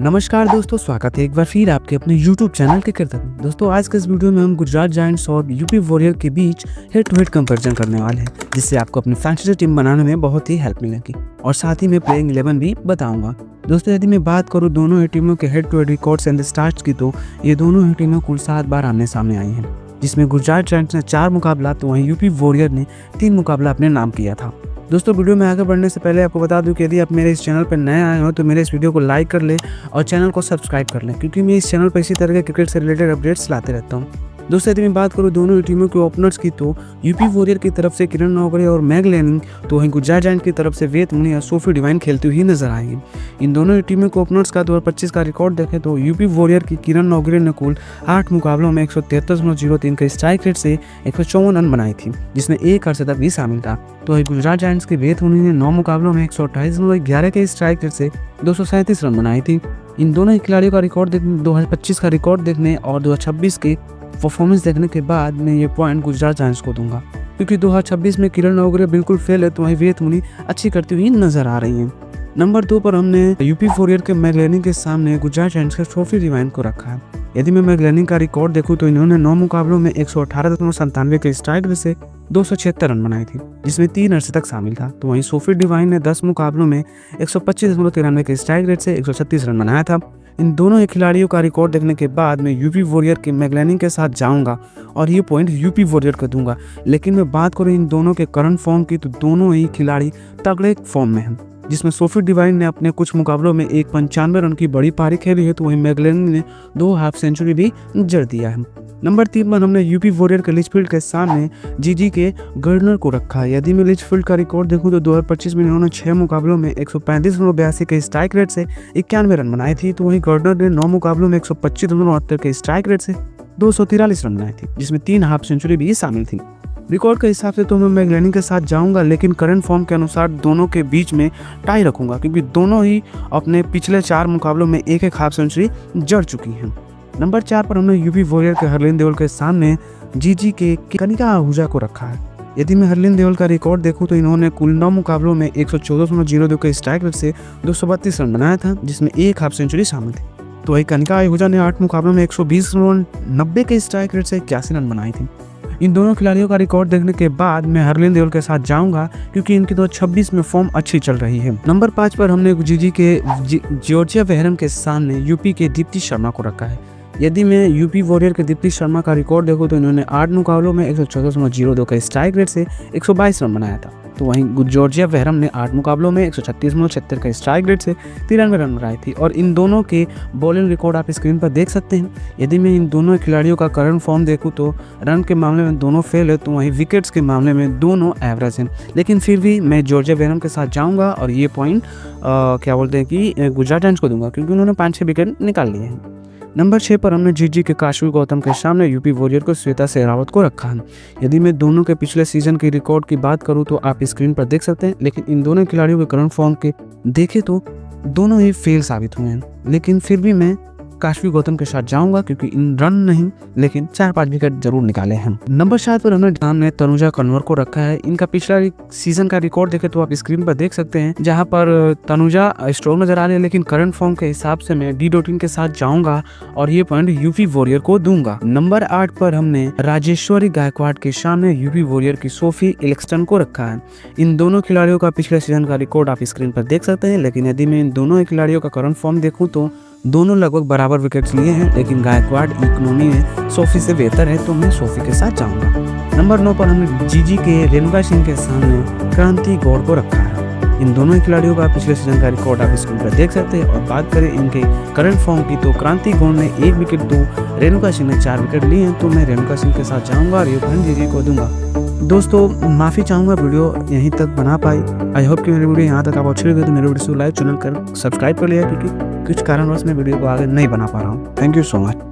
नमस्कार दोस्तों, स्वागत है एक बार फिर आपके अपने YouTube चैनल के करते हैं। दोस्तों आज के इस वीडियो में हम गुजरात जायंट्स और यूपी वॉरियर के बीच हेड टू हेड कंपैरिजन करने वाले हैं, जिससे आपको अपनी फैंटेसी टीम बनाने में बहुत ही हेल्प मिलेगी और साथ ही मैं प्लेइंग 11 भी बताऊंगा। दोस्तों यदि मैं बात करूं दोनों ही टीमों के head to head records and stats की, तो ये दोनों ही टीमें कुल 7 बार आमने सामने आई हैं, जिसमें गुजरात जायंट्स ने 4 मुकाबला तो वहीं यूपी वॉरियर ने 3 मुकाबला अपने नाम किया था। दोस्तों वीडियो में आगे बढ़ने से पहले आपको बता दूं कि यदि आप मेरे इस चैनल पर नए आए हो तो मेरे इस वीडियो को लाइक कर लें और चैनल को सब्सक्राइब कर लें, क्योंकि मैं इस चैनल पर इसी तरह के क्रिकेट से रिलेटेड अपडेट्स लाते रहता हूं। दोस्तों यदि मैं बात करूं दोनों ही टीमों के ओपनर्स की, तो यूपी वॉरियर की तरफ से किरण नौगरे और मैग लैनिंग, तो वहीं गुजरात जायंट्स की तरफ से वेद मुनि और सोफी डिवाइन खेलती हुई नजर आएंगी। इन दोनों ही टीमों के ओपनर्स का 2025 का रिकॉर्ड देखें तो यूपी वॉरियर की किरण नौगरे ने कुल 8 मुकाबलों में 173.03 के स्ट्राइक रेट से 154 रन बनाई थी, जिसमें एक अर्धशतक भी शामिल था। तो वहीं गुजरात जायंट्स के वेद मुनि ने 9 मुकाबलों में 128.11 के स्ट्राइक रेट से 237 रन बनाई थी। इन दोनों ही खिलाड़ियों का रिकॉर्ड देखने 2025 का रिकॉर्ड देखने और 2026 के परफॉर्मेंस देखने के बाद मैं ये पॉइंट गुजरात जायंट्स को दूंगा, क्योंकि 2026 में किरण नौगरे बिल्कुल फेल है, तो वहीं वेद मुनि अच्छी करती हुई नजर आ रही हैं। नंबर 2 पर हमने यूपी वॉरियर के मैग लैनिंग के सामने गुजरात जायंट्स के सोफी डिवाइन को रखा है। यदि मैं मैग लैनिंग का रिकॉर्ड देखूं तो इन्होंने 9 मुकाबलों में 118.97 के स्ट्राइक रेट से 276 रन बनाए थे, जिसमें 3 अर्धशतक शामिल था। तो वहीं सोफी डिवाइन ने 10 मुकाबलों में 125.93 के स्ट्राइक रेट से 136 रन बनाया था। इन दोनों ही खिलाड़ियों का रिकॉर्ड देखने के बाद मैं यूपी वॉरियर के मैग लैनिंग के साथ जाऊंगा और ये पॉइंट यूपी वॉरियर को दूंगा। लेकिन मैं बात करूं इन दोनों के करंट फॉर्म की, तो दोनों ही खिलाड़ी तगड़े फॉर्म में हैं, जिसमें सोफी डिवाइन ने अपने कुछ मुकाबलों में 95 रन की बड़ी पारी खेली है, तो वहीं मैग लैनिंग ने 2 हाफ सेंचुरी भी जड़ दिया है। नंबर 3 पर हमने यूपी वॉरियर के लिचफील्ड के सामने जीजी के गर्डनर को रखा है। यदि मैं लिचफील्ड का रिकॉर्ड देखूं तो 2025 में इन्होंने 6 मुकाबलों में 135.82 के स्ट्राइक रेट से 91 रन बनाए थी। तो वहीं गर्डनर ने 9 मुकाबलों में 125.78 के स्ट्राइक रेट से 243 रन बनाए थे, जिसमें 3 हाफ सेंचुरी भी शामिल थी। रिकॉर्ड के हिसाब से तो मैं मैग लैनिंग के साथ जाऊंगा, लेकिन करंट फॉर्म के अनुसार दोनों के बीच में टाई रखूंगा, क्योंकि दोनों ही अपने पिछले 4 मुकाबलों में एक हाफ सेंचुरी जड़ चुकी हैं। नंबर 4 पर हमने यूपी वॉरियर के हरलीन देओल के सामने जीजी के कनिका आहूजा को रखा है। यदि मैं हरलीन देओल का रिकॉर्ड देखूं तो इन्होंने कुल 9 मुकाबलों में 114.02 के स्ट्राइक रेट से 232 रन बनाया था, जिसमें एक हाफ सेंचुरी शामिल थी। तो वही कनिका आहूजा ने 8 मुकाबलों में 120.90 के स्ट्राइक रेट से 81 रन बनाई थी। इन दोनों खिलाड़ियों का रिकॉर्ड देखने के बाद मैं हरलीन देओल के साथ जाऊंगा, क्योंकि इनकी 2026 में फॉर्म अच्छी चल रही है। नंबर 5 पर हमने जीजी के जॉर्जिया वेहरम के सामने यूपी के दीप्ति शर्मा को रखा है। यदि मैं यूपी वॉरियर के दीप्ति शर्मा का रिकॉर्ड देखूं तो इन्होंने 8 मुकाबलों में 114.02 के स्ट्राइक रेट से 122 रन बनाया था। तो वहीं जॉर्जिया वेहरम ने 8 मुकाबलों में 136.76 के स्ट्राइक रेट से 93 रन बनाई थी। और इन दोनों के बॉलिंग रिकॉर्ड आप स्क्रीन पर देख सकते हैं। यदि मैं इन दोनों खिलाड़ियों का करंट फॉर्म देखूं तो रन के मामले में दोनों फेल है, तो वहीं विकेट्स के मामले में दोनों एवरेज हैं। लेकिन फिर भी मैं जॉर्जिया वेहरम के साथ जाऊँगा और ये पॉइंट क्या बोलते हैं कि गुजरात जायंट्स को दूंगा, क्योंकि उन्होंने 5-6 विकेट निकाल लिए हैं। नंबर 6 पर हमने जीजी के काशवी गौतम के सामने यूपी वॉरियर को श्वेता शेरावत को रखा है। यदि मैं दोनों के पिछले सीजन के रिकॉर्ड की बात करूं तो आप स्क्रीन पर देख सकते हैं, लेकिन इन दोनों खिलाड़ियों के करंट फॉर्म के देखें तो दोनों ही फेल साबित हुए हैं। लेकिन फिर भी मैं काशवी गौतम के साथ जाऊंगा, क्योंकि इन रन नहीं लेकिन 4-5 विकेट जरूर निकाले हैं। नंबर 7 पर हमने सामने तनुजा कन्वर को रखा है। इनका पिछला सीजन का रिकॉर्ड देखें तो आप स्क्रीन पर देख सकते हैं, जहां पर तनुजा स्ट्रॉन्ग नजर आ रही है, लेकिन करंट फॉर्म के हिसाब से मैं डी के साथ जाऊंगा और ये पॉइंट यूपी वॉरियर को दूंगा। नंबर 8 पर हमने राजेश्वरी गायकवाड़ के सामने यूपी वॉरियर की सोफी इलेक्स्टन को रखा है। इन दोनों खिलाड़ियों का पिछले सीजन का रिकॉर्ड आप स्क्रीन पर देख सकते हैं, लेकिन यदि मैं इन दोनों खिलाड़ियों का करंट फॉर्म देखूं तो दोनों लगभग बराबर विकेट्स लिए हैं, लेकिन गायकवाड़ इकोनॉमी में सोफी से बेहतर है, तो मैं सोफी के साथ जाऊंगा। नंबर 9 पर हमने जीजी के रेणुका सिंह के सामने क्रांति गौड़ को रखा है। इन दोनों ही खिलाड़ियों का पिछले सीजन का रिकॉर्ड आप स्क्रीन पर देख सकते हैं। और बात करें इनके करंट फॉर्म की, तो क्रांति गौड़ ने 1 विकेट तो रेणुका सिंह ने 4 विकेट लिए हैं, तो मैं रेणुका सिंह के साथ जाऊंगा और ये पॉइंट जीजी को दूंगा। दोस्तों माफ़ी चाहूँगा वीडियो यहीं तक बना पाई। आई होप कि मेरी वीडियो यहाँ तक आपको अच्छी लगी, तो मेरे वीडियो को लाइव चैनल कर सब्सक्राइब कर लिया, क्योंकि कुछ कारणवश मैं वीडियो को आगे नहीं बना पा रहा हूँ। Thank you so much.